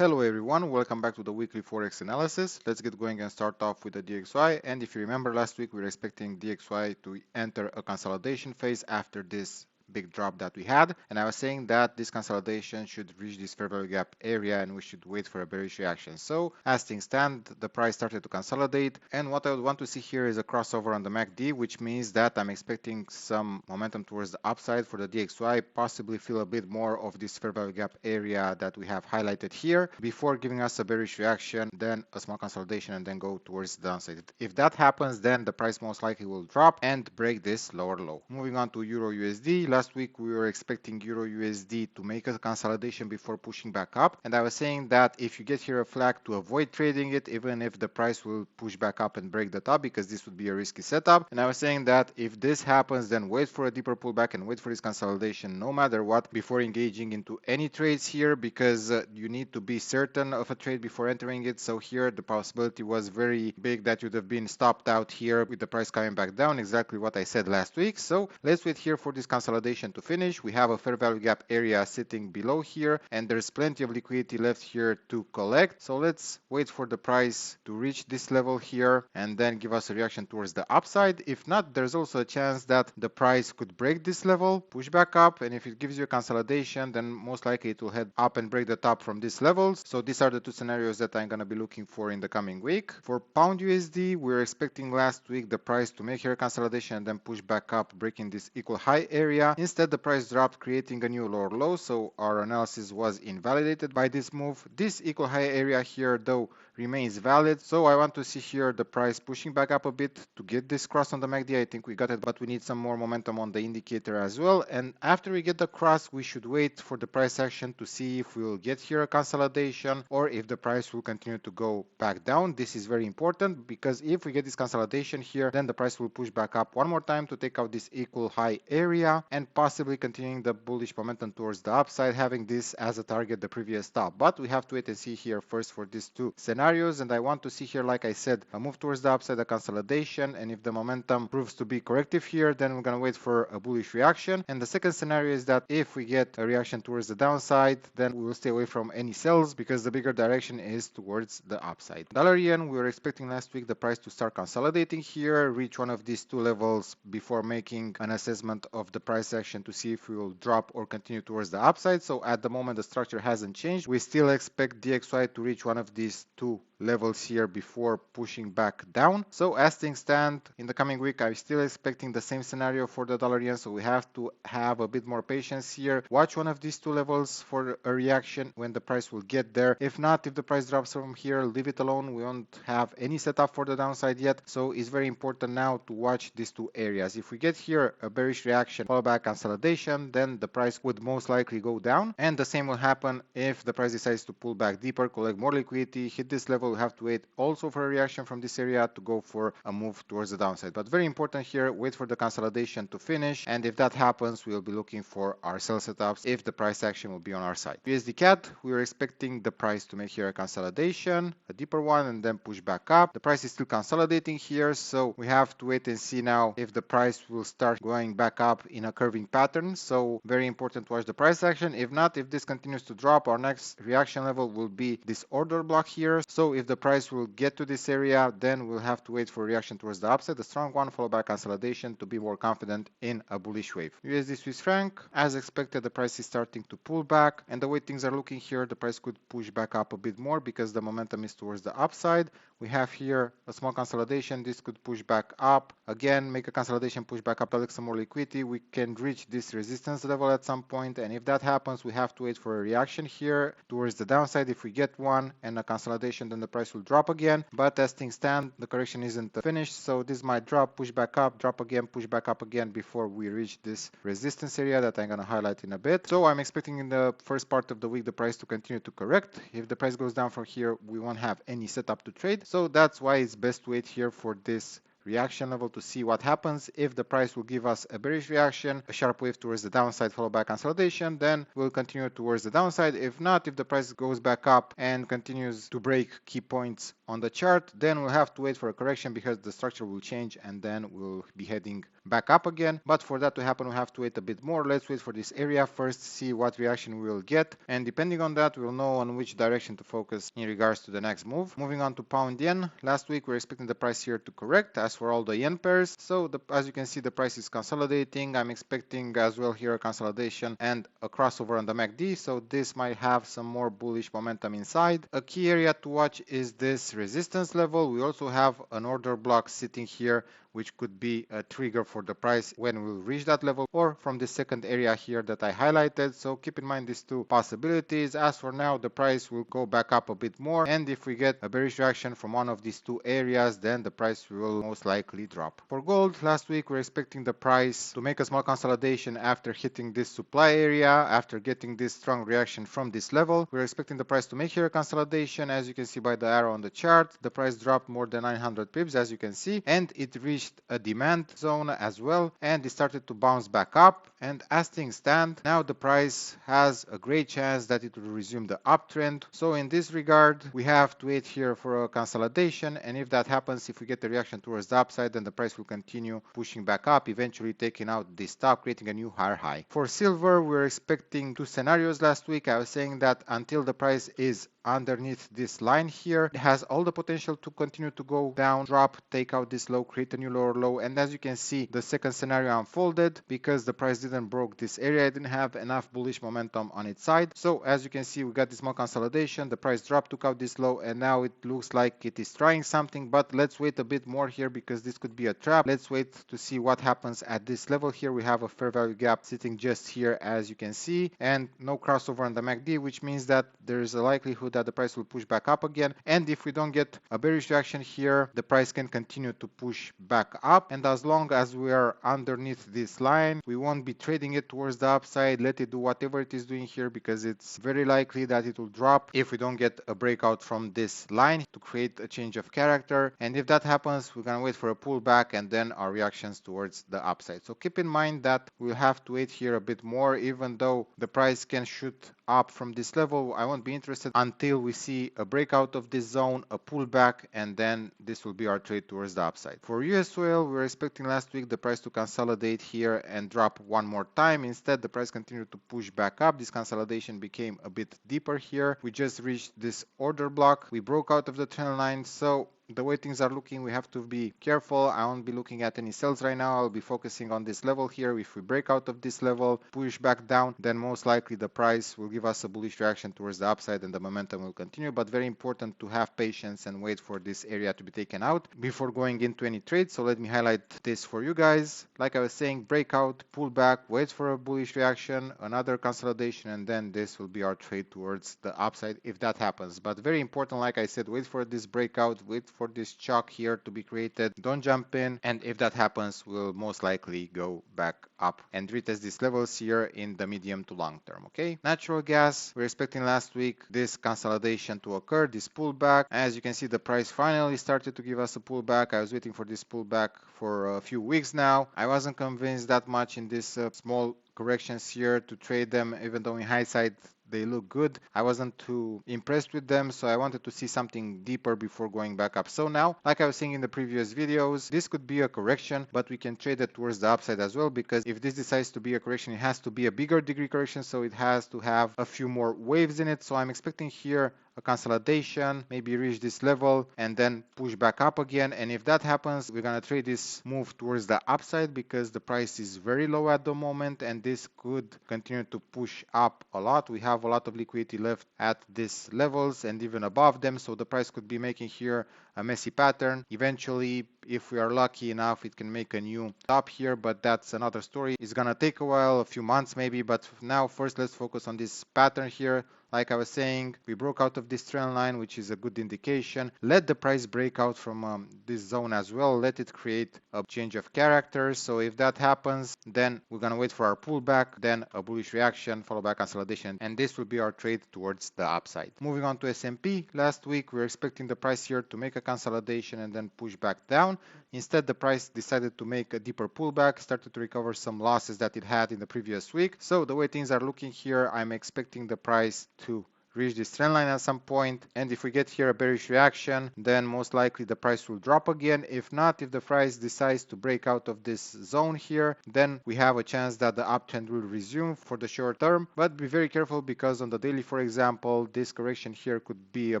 Hello everyone, welcome back to the weekly Forex analysis. Let's get going and start off with the DXY. And if you remember last week, we were expecting DXY to enter a consolidation phase after this big drop that we had, and I was saying that this consolidation should reach this fair value gap area and we should wait for a bearish reaction. So as things stand, the price started to consolidate, and what I would want to see here is a crossover on the MACD, which means that I'm expecting some momentum towards the upside for the DXY, possibly feel a bit more of this fair value gap area that we have highlighted here before giving us a bearish reaction, then a small consolidation, and then go towards the downside. If that happens, then the price most likely will drop and break this lower low. Moving on to Euro USD. Last week we were expecting Euro USD to make a consolidation before pushing back up, and I was saying that if you get here a flag, to avoid trading it even if the price will push back up and break the top, because this would be a risky setup. And I was saying that if this happens, then wait for a deeper pullback and wait for this consolidation no matter what before engaging into any trades here, because you need to be certain of a trade before entering it. So here the possibility was very big that you'd have been stopped out here with the price coming back down, exactly what I said last week. So let's wait here for this consolidation to finish. We have a fair value gap area sitting below here, and there's plenty of liquidity left here to collect. So let's wait for the price to reach this level here and then give us a reaction towards the upside. If not, there's also a chance that the price could break this level, push back up, and if it gives you a consolidation, then most likely it will head up and break the top from these levels. So these are the two scenarios that I'm going to be looking for in the coming week. For Pound USD, we were expecting last week the price to make here a consolidation and then push back up, breaking this equal high area. Instead, the price dropped, creating a new lower low, so our analysis was invalidated by this move. This equal high area here though remains valid, so I want to see here the price pushing back up a bit to get this cross on the MACD. I think we got it, but we need some more momentum on the indicator as well. And after we get the cross, we should wait for the price action to see if we will get here a consolidation or if the price will continue to go back down. This is very important, because if we get this consolidation here, then the price will push back up one more time to take out this equal high area and possibly continuing the bullish momentum towards the upside, having this as a target, the previous top. But we have to wait and see here first for these two scenarios, and I want to see here, like I said, a move towards the upside, a consolidation, and if the momentum proves to be corrective here, then we're going to wait for a bullish reaction. And the second scenario is that if we get a reaction towards the downside, then we will stay away from any sells, because the bigger direction is towards the upside. Dollar yen, we were expecting last week the price to start consolidating here, reach one of these two levels before making an assessment of the price action to see if we will drop or continue towards the upside. So at the moment the structure hasn't changed. We still expect DXY to reach one of these two levels here before pushing back down. So as things stand, in the coming week I'm still expecting the same scenario for the dollar yen, so we have to have a bit more patience here. Watch one of these two levels for a reaction when the price will get there. If not, if the price drops from here, leave it alone. We won't have any setup for the downside yet, so it's very important now to watch these two areas. If we get here a bearish reaction followed by consolidation, then the price would most likely go down, and the same will happen if the price decides to pull back deeper, collect more liquidity, hit this level. We have to wait also for a reaction from this area to go for a move towards the downside. But very important here, wait for the consolidation to finish, and if that happens, we'll be looking for our sell setups if the price action will be on our side. USDCAD, we were expecting the price to make here a consolidation, a deeper one, and then push back up. The price is still consolidating here, so we have to wait and see now if the price will start going back up in a curving pattern. So very important to watch the price action. If not, if this continues to drop, our next reaction level will be this order block here. So if the price will get to this area, then we'll have to wait for a reaction towards the upside, a strong one followed by consolidation to be more confident in a bullish wave. USD Swiss franc, as expected, the price is starting to pull back, and the way things are looking here, the price could push back up a bit more because the momentum is towards the upside. We have here a small consolidation. This could push back up again, make a consolidation, push back up, collect some more liquidity. We can reach this resistance level at some point, and if that happens, we have to wait for a reaction here towards the downside. If we get one and a consolidation, then the price will drop again. But as things stand, the correction isn't finished, so this might drop, push back up, drop again, push back up again before we reach this resistance area that I'm going to highlight in a bit. So I'm expecting in the first part of the week the price to continue to correct. If the price goes down from here, we won't have any setup to trade, so that's why it's best to wait here for this reaction level to see what happens. If the price will give us a bearish reaction, a sharp wave towards the downside followed by consolidation, then we'll continue towards the downside. If not, if the price goes back up and continues to break key points on the chart, then we'll have to wait for a correction because the structure will change and then we'll be heading back up again. But for that to happen, we have to wait a bit more. Let's wait for this area first, see what reaction we will get. And depending on that, we'll know on which direction to focus in regards to the next move. Moving on to pound yen. Last week, we were expecting the price here to correct as for all the yen pairs. So as you can see, the price is consolidating. I'm expecting as well here a consolidation and a crossover on the MACD. So this might have some more bullish momentum inside. A key area to watch is this resistance level. We also have an order block sitting here, which could be a trigger for the price when we'll reach that level, or from the second area here that I highlighted. So keep in mind these two possibilities. As for now, the price will go back up a bit more, and if we get a bearish reaction from one of these two areas, then the price will most likely drop. For gold, last week we were expecting the price to make a small consolidation after hitting this supply area, after getting this strong reaction from this level. We were expecting the price to make here a consolidation. As you can see by the arrow on the chart, the price dropped more than 900 pips, as you can see, and it reached a demand zone as well, and it started to bounce back up. And as things stand now, the price has a great chance that it will resume the uptrend. So in this regard, we have to wait here for a consolidation, and if that happens, if we get the reaction towards the upside, then the price will continue pushing back up, eventually taking out this top, creating a new higher high. For silver, we're expecting two scenarios last week. I was saying that until the price is underneath this line here, it has all the potential to continue to go down, drop, take out this low, create a new lower low. And as you can see, the second scenario unfolded because the price didn't broke this area. It didn't have enough bullish momentum on its side. So as you can see, we got this small consolidation, the price dropped, took out this low, and now it looks like it is trying something. But let's wait a bit more here because this could be a trap. Let's wait to see what happens at this level here. We have a fair value gap sitting just here, as you can see, and no crossover on the MACD, which means that there is a likelihood that the price will push back up again. And if we don't get a bearish reaction here, the price can continue to push back up. And as long as we are underneath this line, we won't be trading it towards the upside. Let it do whatever it is doing here, because it's very likely that it will drop if we don't get a breakout from this line to create a change of character. And if that happens, we're gonna wait for a pullback and then our reactions towards the upside. So keep in mind that we'll have to wait here a bit more. Even though the price can shoot up from this level, I won't be interested until we see a breakout of this zone, a pullback, and then this will be our trade towards the upside. For US oil, we were expecting last week the price to consolidate here and drop one more time. Instead, the price continued to push back up. This consolidation became a bit deeper here. We just reached this order block. We broke out of the trend line. So the way things are looking, we have to be careful. I won't be looking at any sells right now. I'll be focusing on this level here. If we break out of this level, push back down, then most likely the price will give us a bullish reaction towards the upside and the momentum will continue. But very important to have patience and wait for this area to be taken out before going into any trade. So let me highlight this for you guys. Like I was saying, breakout, pullback, wait for a bullish reaction, another consolidation, and then this will be our trade towards the upside if that happens. But very important, like I said, wait for this breakout, wait for this chalk here to be created, don't jump in, and if that happens, we'll most likely go back up and retest these levels here in the medium to long term. Okay, natural gas, we're expecting last week this consolidation to occur, this pullback. As you can see, the price finally started to give us a pullback. I was waiting for this pullback for a few weeks now. I wasn't convinced that much in this small corrections here to trade them, even though in hindsight they look good. I wasn't too impressed with them, so I wanted to see something deeper before going back up. So now, like I was saying in the previous videos, this could be a correction, but we can trade it towards the upside as well, because if this decides to be a correction, it has to be a bigger degree correction, so it has to have a few more waves in it. So I'm expecting here a consolidation, maybe reach this level and then push back up again. And if that happens, we're gonna trade this move towards the upside because the price is very low at the moment, and this could continue to push up a lot. We have a lot of liquidity left at these levels and even above them, so the price could be making here a messy pattern. Eventually, if we are lucky enough, it can make a new top here, but that's another story. It's gonna take a while, a few months maybe, but now first let's focus on this pattern here. Like I was saying, we broke out of this trend line, which is a good indication. Let the price break out from this zone as well. Let it create a change of character. So if that happens, then we're going to wait for our pullback, then a bullish reaction, followed by consolidation. And this will be our trade towards the upside. Moving on to S&P. Last week, we were expecting the price here to make a consolidation and then push back down. Instead, the price decided to make a deeper pullback, started to recover some losses that it had in the previous week. So the way things are looking here, I'm expecting the price to reach this trend line at some point, and if we get here a bearish reaction, then most likely the price will drop again. If not, if the price decides to break out of this zone here, then we have a chance that the uptrend will resume for the short term. But be very careful, because on the daily, for example, this correction here could be a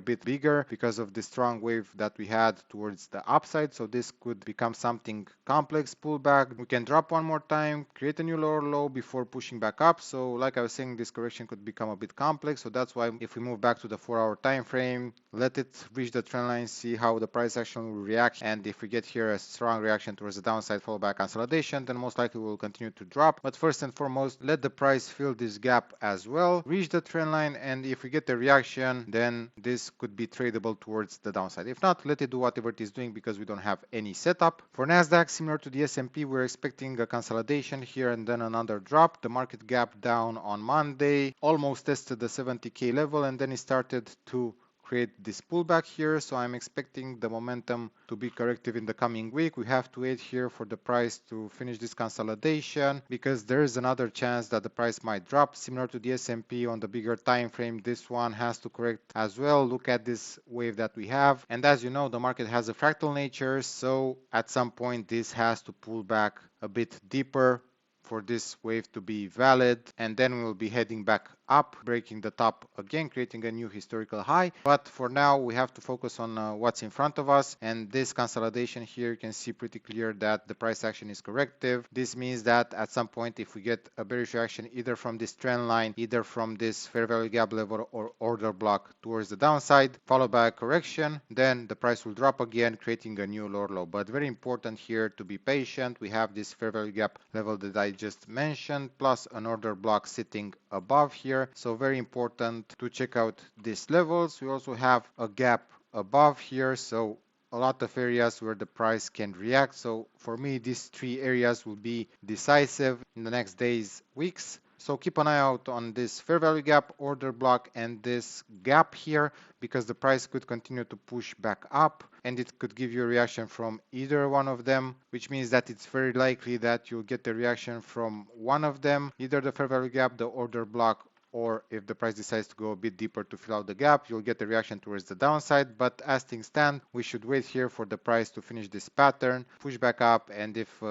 bit bigger because of the strong wave that we had towards the upside. So this could become something complex pullback. We can drop one more time, create a new lower low before pushing back up. So like I was saying, this correction could become a bit complex. So that's why if we move back to the 4-hour time frame, let it reach the trend line, see how the price action will react, and if we get here a strong reaction towards the downside followed by consolidation, then most likely we'll continue to drop. But first and foremost, let the price fill this gap as well, reach the trend line, and if we get the reaction, then this could be tradable towards the downside. If not, let it do whatever it is doing, because we don't have any setup. For NASDAQ, similar to the S&P, we're expecting a consolidation here and then another drop. The market gap down on Monday almost tested the 70k level, and then it started to create this pullback here. So I'm expecting the momentum to be corrective in the coming week. We have to wait here for the price to finish this consolidation, because there is another chance that the price might drop, similar to the S&P on the bigger time frame. This one has to correct as well. Look at this wave that we have, and as you know, the market has a fractal nature, so at some point this has to pull back a bit deeper for this wave to be valid, and then we'll be heading back up, breaking the top again, creating a new historical high. But for now, we have to focus on what's in front of us, and this consolidation here, you can see pretty clear that the price action is corrective. This means that at some point, if we get a bearish reaction either from this trend line, either from this fair value gap level or order block towards the downside, followed by a correction, then the price will drop again, creating a new lower low. But very important here to be patient. We have this fair value gap level that I just mentioned, plus an order block sitting above here. So very important to check out these levels. We also have a gap above here, so a lot of areas where the price can react. So for me, these three areas will be decisive in the next days, weeks. So keep an eye out on this fair value gap, order block, and this gap here, because the price could continue to push back up, and it could give you a reaction from either one of them, which means that it's very likely that you'll get the reaction from one of them, either the fair value gap, the order block, or if the price decides to go a bit deeper to fill out the gap, you'll get the reaction towards the downside. But as things stand, we should wait here for the price to finish this pattern, push back up, and if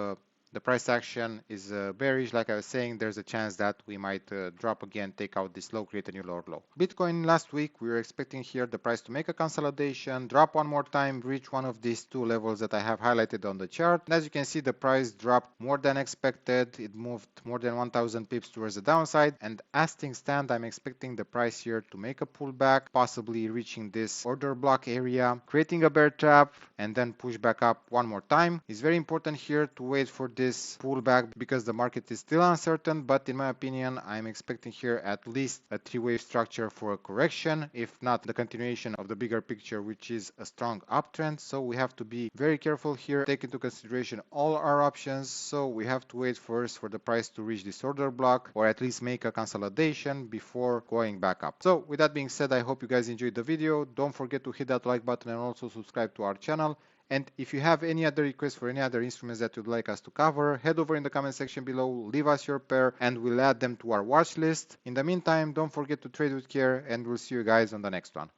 the price action is bearish, like I was saying, there's a chance that we might drop again, take out this low, create a new lower low. Bitcoin last week, we were expecting here the price to make a consolidation, drop one more time, reach one of these two levels that I have highlighted on the chart. And as you can see, the price dropped more than expected. It moved more than 1000 pips towards the downside. And as things stand, I'm expecting the price here to make a pullback, possibly reaching this order block area, creating a bear trap, and then push back up one more time. It's very important here to wait for this pullback, because the market is still uncertain. But in my opinion, I'm expecting here at least a three-wave structure for a correction, if not the continuation of the bigger picture, which is a strong uptrend. So we have to be very careful here, take into consideration all our options. So we have to wait first for the price to reach this order block, or at least make a consolidation before going back up. So with that being said, I hope you guys enjoyed the video. Don't forget to hit that like button and also subscribe to our channel. And if you have any other requests for any other instruments that you'd like us to cover, head over in the comment section below, leave us your pair, and we'll add them to our watch list. In the meantime, don't forget to trade with care, and we'll see you guys on the next one.